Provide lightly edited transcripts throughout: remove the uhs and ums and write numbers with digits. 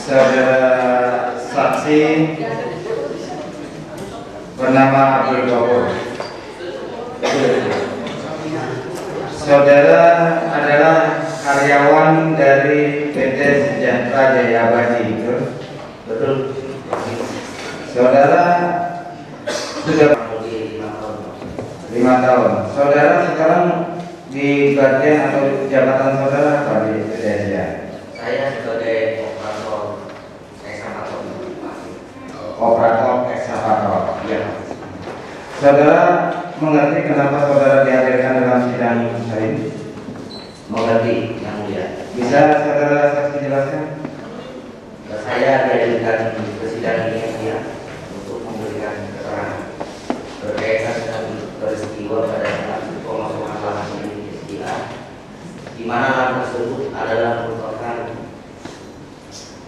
Saudara saksi bernama Abdul Ghafur. Saudara adalah karyawan dari PT Sejahtera Jaya Abadi, betul? Saudara sudah 5 tahun. Saudara sekarang di bagian atau jabatan saudara apa di PT Jaya? Saya sebagai operator ekskavator. Operator ekskavator. Ya. Saudara mengerti kenapa saudara dihadirkan dalam sidang hari ini? Mengerti, yang mulia. Bisa saudara saksi jelaskan? Saya dihadirkan ke sidang ini, yang mulia, untuk memberikan keterangan berkaitan dengan peristiwa pada saat pemasukan lahan milik SDA, di mana lahan tersebut adalah merupakan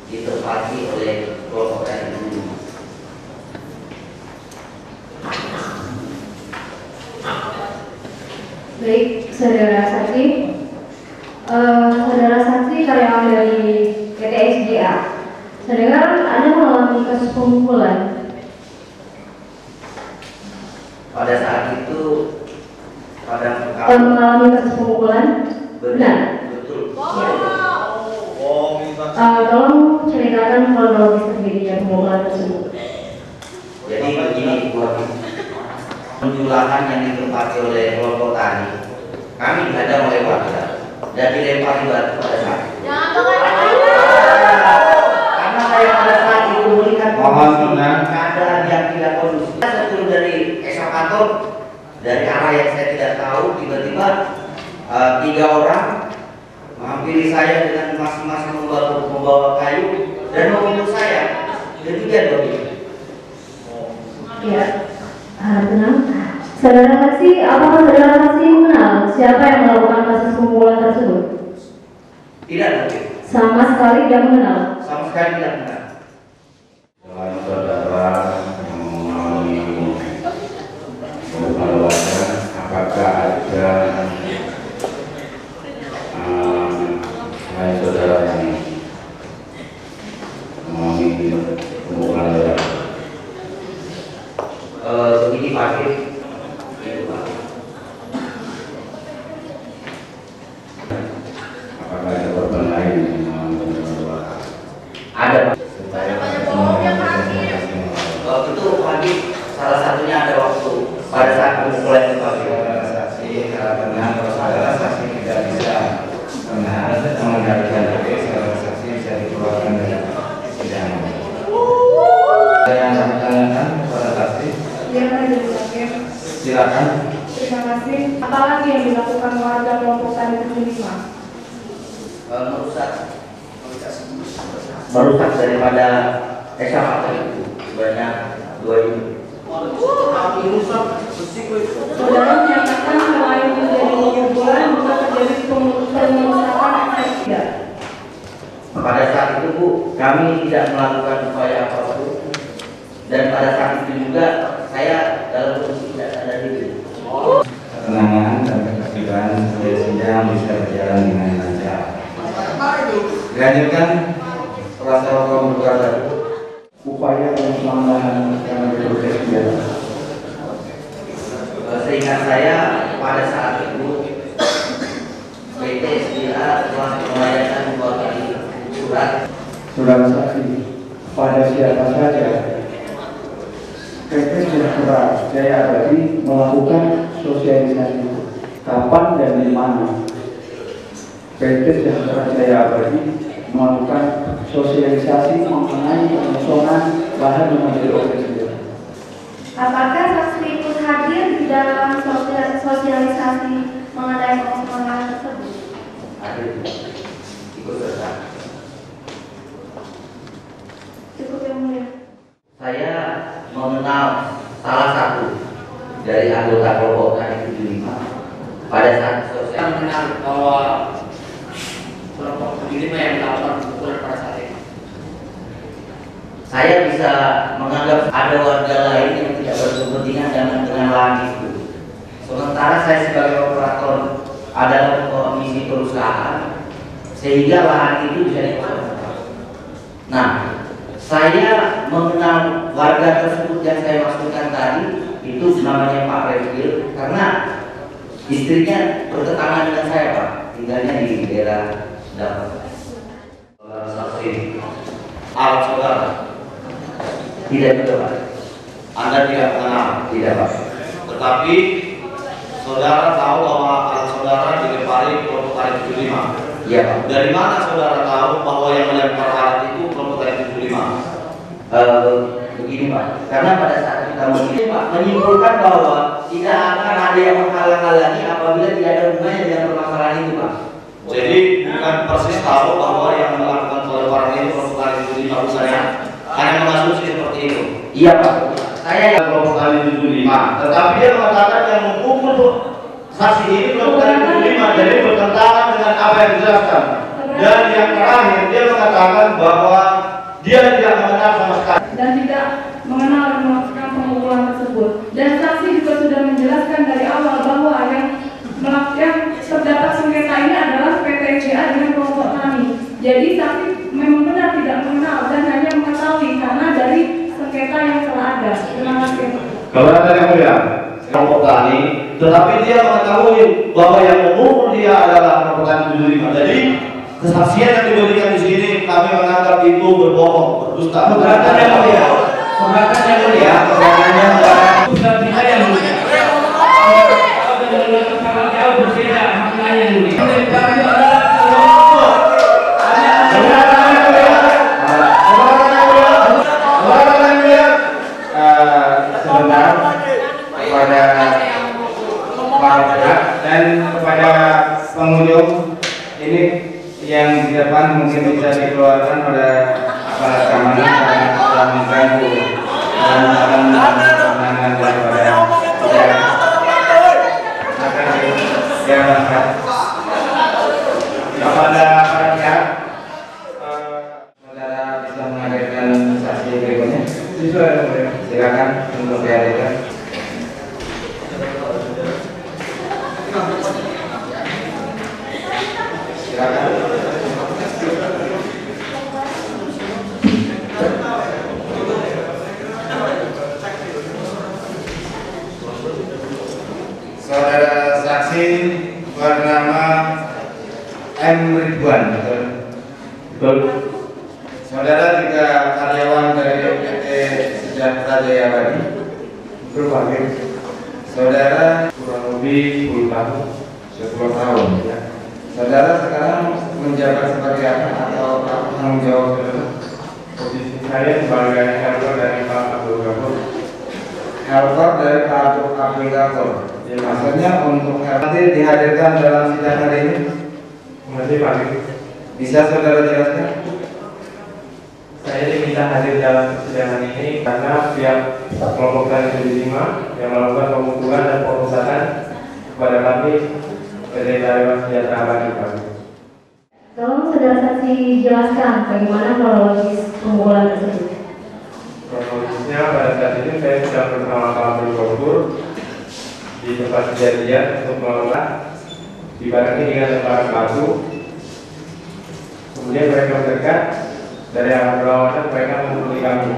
ditempati oleh kelompok TNI dulu. Baik, saudara saksi. Saudara saksi karyawan dari PT SDA. Saudara Anda mengalami kasus pemukulan. Pada saat itu, pada Mengalami kasus pemukulan. Benar. Betul. Ya. Tolong ceritakan kronologis terjadinya pemukulan tersebut. Jadi begini, penjulahan yang ditempati oleh kelompok tani, kami dihadang oleh warga dan dilempari batu pada saat itu. Karena saya pada saat itu melihat keadaan yang tidak kondusif. Saya turun dari ekskavator dari arah yang saya tidak tahu, tiba-tiba 3 orang menghampiri saya dengan masing-masing membawa kayu dan memukul saya. Demikian begitu. Ya, tenang. Saudara saksi, apakah saudara saksi mengenal siapa yang melakukan kasus pemukulan tersebut? Tidak mungkin. Sama sekali tidak mengenal. Sama sekali tidak benar. Selain saudara yang mengalami pemukulan warga, apakah ada selain saudara yang mengalami pemukulan warga? Begini Pak Hakim, Apakah ada korban lain yang mengalami pemukulan warga? ada Pak. Betul, Itu Pak Hakim, salah satunya ada waktu pada saat pemukulan itu Pak Hakim. saudara saksi tenang, kalau saudara saksi tidak bisa mengendalikan diri, saudara saksi bisa dikeluarkan dari sidang. Ada yang kami tanyakan kepada saksi? Ya, Majelis Hakim. Silakan. Terima kasih. Apalagi yang dilakukan warga kelompok tani 75? Merusak daripada ekskavator itu sebanyak 2 unit. Saudara menyatakan selain terjadi pemukulan juga terjadi pengerusakan tidak. Pada saat itu Bu, kami tidak melakukan upaya apapun, dan pada saat itu juga saya dalam posisi tidak sadar diri. Ketenangan dan ketertiban sidang bisa berjalan dengan lancar. Dilanjutkan kuasa hukum berkata upaya penyelamatan karena berproses biasa. Seingat saya pada saat itu PT SDA telah melayangkan 2 kali surat. Saudara saksi, pada siapa saja PT Sejahtera Jaya Abadi melakukan sosialisasi, kapan dan di mana PT Sejahtera Jaya Abadi melakukan sosialisasi mengenai pengosongan lahan yang menjadi objek senjata? Apakah saksi ikut hadir di dalam sosialisasi mengenai pengosongan lahan tersebut? Ada ikut serta. Cukup yang mulia. Saya mengenal salah satu dari anggota kelompok tani 75 pada saat sosial. Kita mengenal bahwa kelompok 75 yang melakukan pemukulan pada saat ini. Saya bisa menganggap ada warga lain yang tidak berkepentingan dengan lahan itu. Sementara saya sebagai operator adalah komisi perusahaan, sehingga lahan itu bisa dikosongkan. Nah, saya mengenal warga tersebut yang saya maksudkan tadi itu namanya Pak Refil karena istrinya bertetangga dengan saya, Pak, tinggalnya di daerah Dapat. Saudara saksi, alat saudara tidak juga, Pak. Anda tidak mengenal, tidak, Pak. Tetapi saudara tahu bahwa alat saudara dilempari kelompok tani 75. Iya, Pak. Dari mana saudara tahu bahwa yang melempar alat itu kelompok tani 75? Begini, Pak. Karena pada saat kita menyimpulkan bahwa tidak akan ada yang menghalang-halangi apabila tidak ada hubungannya dengan permasalahan itu, Pak. Jadi bukan persis tahu bahwa yang melakukan pelemparan itu kelompok tani 75, bukan ya? Hanya mengasumsi seperti itu. Iya, Pak. Saya yang kelompok tani 75, tetapi dia mengatakan yang memukul saksi ini kelompok tani 75, jadi bertentangan dengan apa yang dijelaskan. Dan yang terakhir dia mengatakan bahwa dia tidak mengenal sama sekali dan tidak mengenal dan melakukan pemukulan tersebut. Dan saksi juga sudah menjelaskan dari awal bahwa yang terdapat sengketa ini adalah PTCA dengan kelompok tani. Jadi saksi memang benar tidak mengenal dan hanya mengetahui karena dari sengketa yang telah ada. Terima kasih. Keberatan yang mulia, kelompok tani, tetapi dia mengetahui bahwa yang memukul dia adalah kelompok tani 75. Jadi kesaksian yang diberikan di sini kami menganggap itu berbohong, berdusta. Keberatan yang mulia, keberatan yang mulia, keberatan yang mulia. Dan kepada pengunjung ini yang di depan mungkin bisa dikeluarkan oleh aparat keamanan karena telah mengganggu dan akan menangan daripada kepada para pihak saudara bisa menghadirkan saksi berikutnya. Silakan untuk dihadirkan. Saudara saksi bernama M. Ridwan, betul? Saudara juga karyawan dari PT Sejahtera Jaya Abadi, betul Pak? Saudara kurang lebih 10 tahun, 10 tahun ya. Saudara sekarang menjabat sebagai apa atau tanggung jawab saudara? Posisi saya sebagai helper dari Pak Abdul Ghafur. Helper dari Pak Abdul Ghafur. Ya, maksudnya untuk nanti dihadirkan dalam sidang hari ini. Masih Pak. Bisa saudara jelaskan? Saya diminta hadir dalam persidangan ini karena pihak kelompok tani 75 yang melakukan pemukulan dan perusakan kepada kami PT Karyawan Sejahtera Abadi. Tolong saudara saksi jelaskan bagaimana kronologis pemukulan tersebut. Kronologisnya pada saat ini saya sedang bersama Pak Abdul Ghafur di tempat kejadian untuk melakukan dibarengi dengan lemparan batu. Kemudian mereka mendekat dari arah berlawanan, mereka memukuli kami.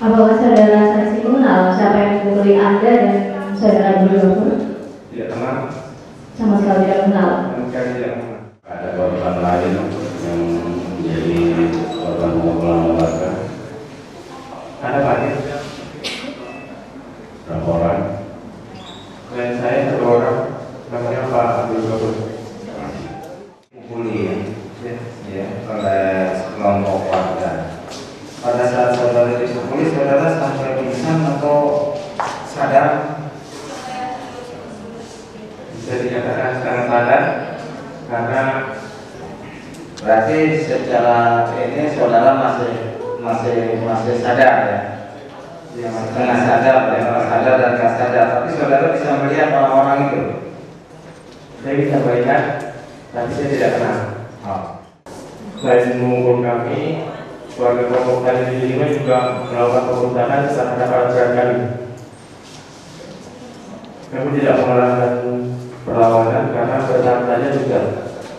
Apakah saudara saksi mengenal siapa yang memukuli Anda dan saudara Abdul Ghafur? Tidak kenal. Sama sekali tidak kenal. Sama sekali tidak kenal. Ada korban lain yang menjadi korban pemukulan warga. Ada Pak? Berapa orang? Selain saya satu orang, namanya Pak Abdul Ghafur. Pukuli ya oleh kelompok warga. Pada saat saudara dipukuli, saudara sampai pingsan atau sadar? Bisa dikatakan sangat sadar karena Berarti secara ini saudara masih sadar ya? Ya, setengah sadar, ya, sadar dan nggak sadar. Tapi saudara bisa melihat orang-orang itu. saya bisa melihat, tapi saya tidak kenal. Oh. Selain memukul kami, warga kelompok tani di sini juga melakukan perusakan terhadap para kami. Kami tidak melakukan perlawanan karena bertahan saja juga,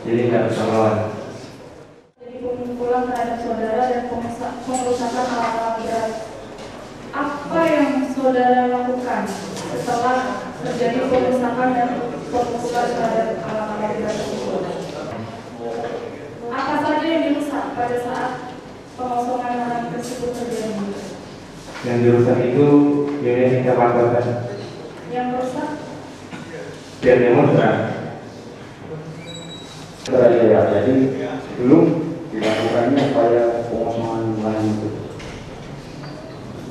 jadi tidak bisa melawan. Jadi pemukulan terhadap saudara terjadi perusakan dan pemukulan terhadap anak-anak tersebut. Apa saja yang dirusak pada saat pengosongan lahan tersebut terjadi? Yang dirusak itu unit tingkat pangkatan. Yang rusak? Biar demonstran. Ya, jadi belum dilakukannya upaya pengosongan lahan itu.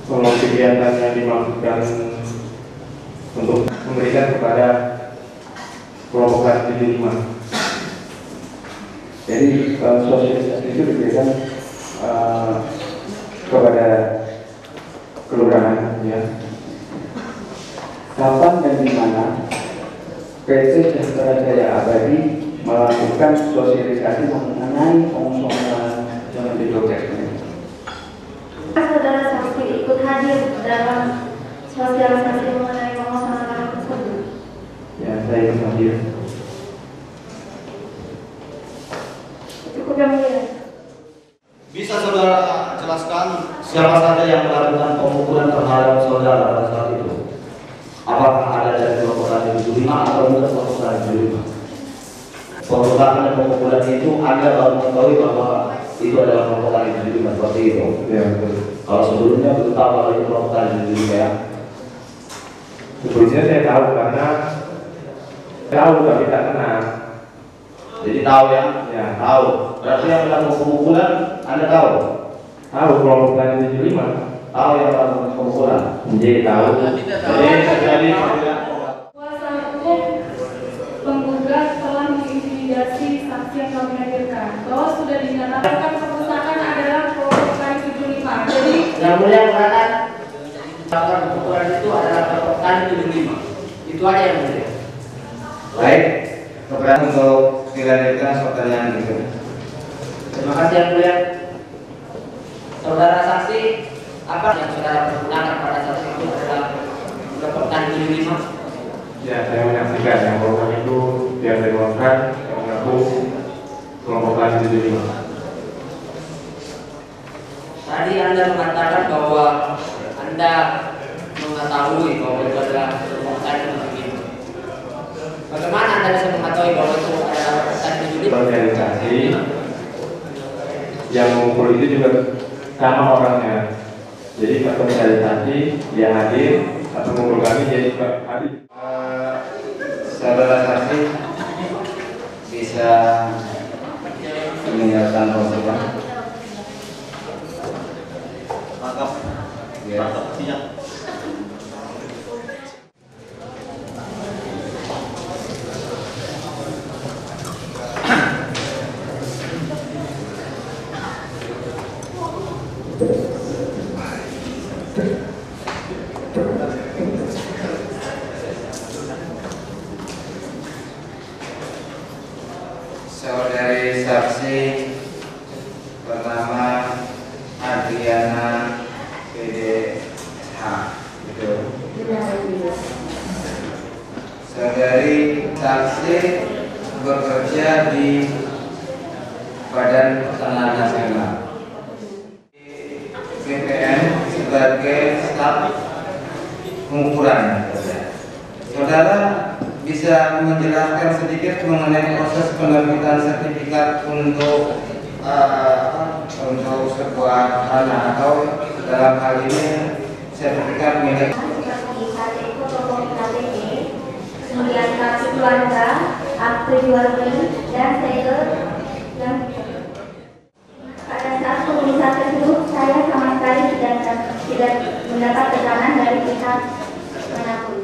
Kalau kegiatan yang dimaksudkan untuk memberikan kepada kelompok lain 75. Jadi sosialisasi itu diberikan kepada kelurahan, ya. Kapan dan di mana PT Sejahtera Jaya Abadi melakukan sosialisasi mengenai pengosongan jalan di Blok S ini? Saudara saksi ikut hadir dalam sosialisasi mengenai pengosongan lahan tersebut? Ya, saya ikut hadir. Cukup yang mulia. Bisa saudara jelaskan Siapa saja yang melakukan pemukulan terhadap saudara pada saat itu? Apakah ada dari kelompok tani 75 atau bukan kelompok tani 75? Perusahaan dan pemukulan itu Anda baru mengetahui bahwa itu adalah kelompok tani 75 seperti itu. Ya, betul. Kalau sebelumnya belum tahu kalau itu kelompok tani 75 ya. Sebelumnya saya tahu karena tahu tapi tak kenal. Jadi tahu ya? Ya, Tahu. Berarti yang melakukan pemukulan Anda tahu? tahu kelompok tani 75. Tahu yang melakukan pemukulan? Jadi tahu. Jadi Kuasa hukum penggugat telah mengintimidasi saksi yang kami hadirkan bahwa sudah dinyatakan perusakan adalah kelompok tani 75. Jadi Yang mulia mengatakan bahwa pemukulan itu adalah kelompok tani 75. Itu aja yang mulia. Baik, keberatan untuk dilanjutkan pertanyaan berikutnya. Terima kasih yang mulia. Saudara saksi, apa yang saudara pergunakan pada saat itu adalah kelompok tani 75? Ya, saya menyaksikan yang program itu yang Demokrat yang mengaku kelompok tani 75. Tadi Anda mengatakan bahwa Anda mengetahui bahwa itu adalah kelompok tani 75. Bagaimana Anda bisa mengetahui bahwa itu adalah kelompok tani 75? Sosialisasi yang mengumpul itu juga sama orangnya. Jadi pas sosialisasi dia hadir, atau mengumpul kami dia juga hadir. Saudara saksi bisa meninggalkan ruangan. Tangkap. Ya. Tangkap siap. Saudari saksi bernama Adriana PDH, betul? Saudari saksi bekerja di Badan Pertanahan Nasional BPN sebagai staf pengukuran. Saudara bisa menjelaskan sedikit mengenai proses penerbitan sertifikat untuk sebuah tanah atau dalam hal ini sertifikat milik kemudian kartu keluarga, akte jual beli, dan segel yang pada saat pengurusan tersebut saya sama sekali tidak mendapat tekanan dari pihak manapun.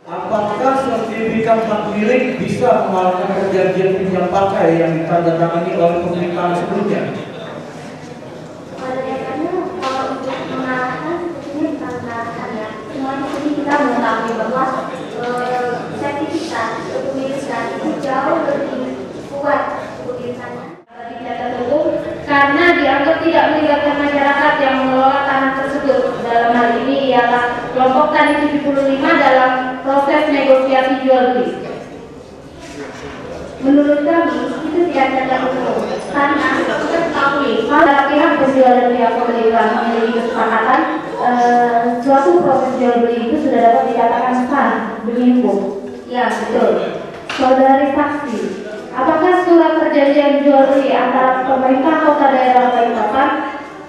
Apakah sertifikat hak milik bisa mengalahkan perjanjian pinjam pakai yang ditandatangani oleh pemilik tanah sebelumnya? Pada dasarnya kalau untuk mengalahkan ini bukan mengalahkan ya. Semua di sini kita mengetahui bahwa sertifikat kepemilikan itu jauh lebih kuat kepemilikannya bagi data hukum karena dianggap tidak melibatkan masyarakat yang mengelola tanah tersebut. Dalam hal ini ialah kelompok tani 75 dalam proses negosiasi jual beli. Menurut kami itu tidak ada hukum karena kita ketahui kalau pihak penjual dan pihak pembeli telah memiliki kesepakatan suatu proses jual beli itu sudah dapat dikatakan sah demi hukum. Ya, betul. Saudari saksi, apakah surat perjanjian jual beli antara pemerintah kota daerah Balikpapan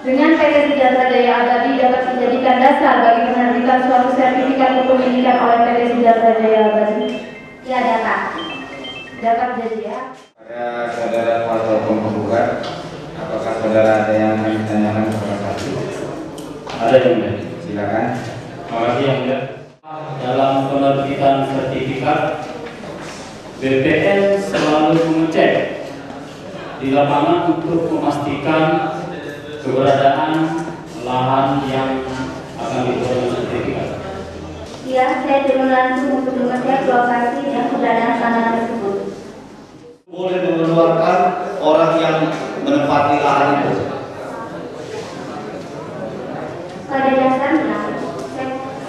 dengan PT Sejahtera Jaya Abadi dapat dijadikan dasar bagi penerbitan suatu sertifikat kepemilikan oleh PT Sejahtera Jaya Abadi? Ya, dapat jadi ya. Pada saudara kuasa hukum penggugat, apakah saudara ada yang ingin ditanyakan kepada saksi? Ada yang mulia. Silakan. Terima kasih yang mulia. Dalam penerbitan sertifikat, BPN selalu mengecek di lapangan untuk memastikan keberadaan lahan yang akan dibuat sertifikat. Ya, saya turun langsung untuk mengecek lokasi dan keberadaan tanah tersebut. Boleh mengeluarkan orang yang menempati lahan itu. Pada dasarnya,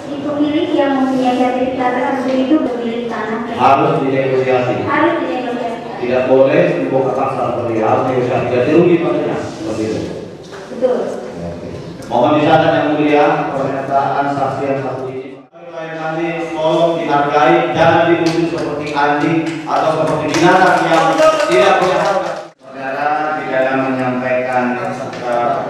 si pemilik yang mempunyai sertifikat tersebut itu pemilik tanah. Harus dinegosiasi. Harus dinegosiasi. Tidak boleh dibuka paksa seperti harus negosiasi. Jadi rugi pastinya seperti itu. Betul. Mohon dicatat yang mulia pernyataan saksi yang satu ini. Klien kami tolong dihargai, jangan dituduh seperti anjing atau seperti binatang yang tidak punya harga. Saudara di dalam menyampaikan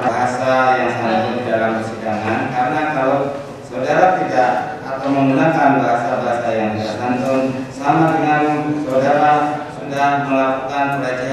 bahasa yang sangat di dalam persidangan, karena kalau saudara tidak atau menggunakan bahasa-bahasa yang tidak santun, sama dengan saudara sudah melakukan pelecehan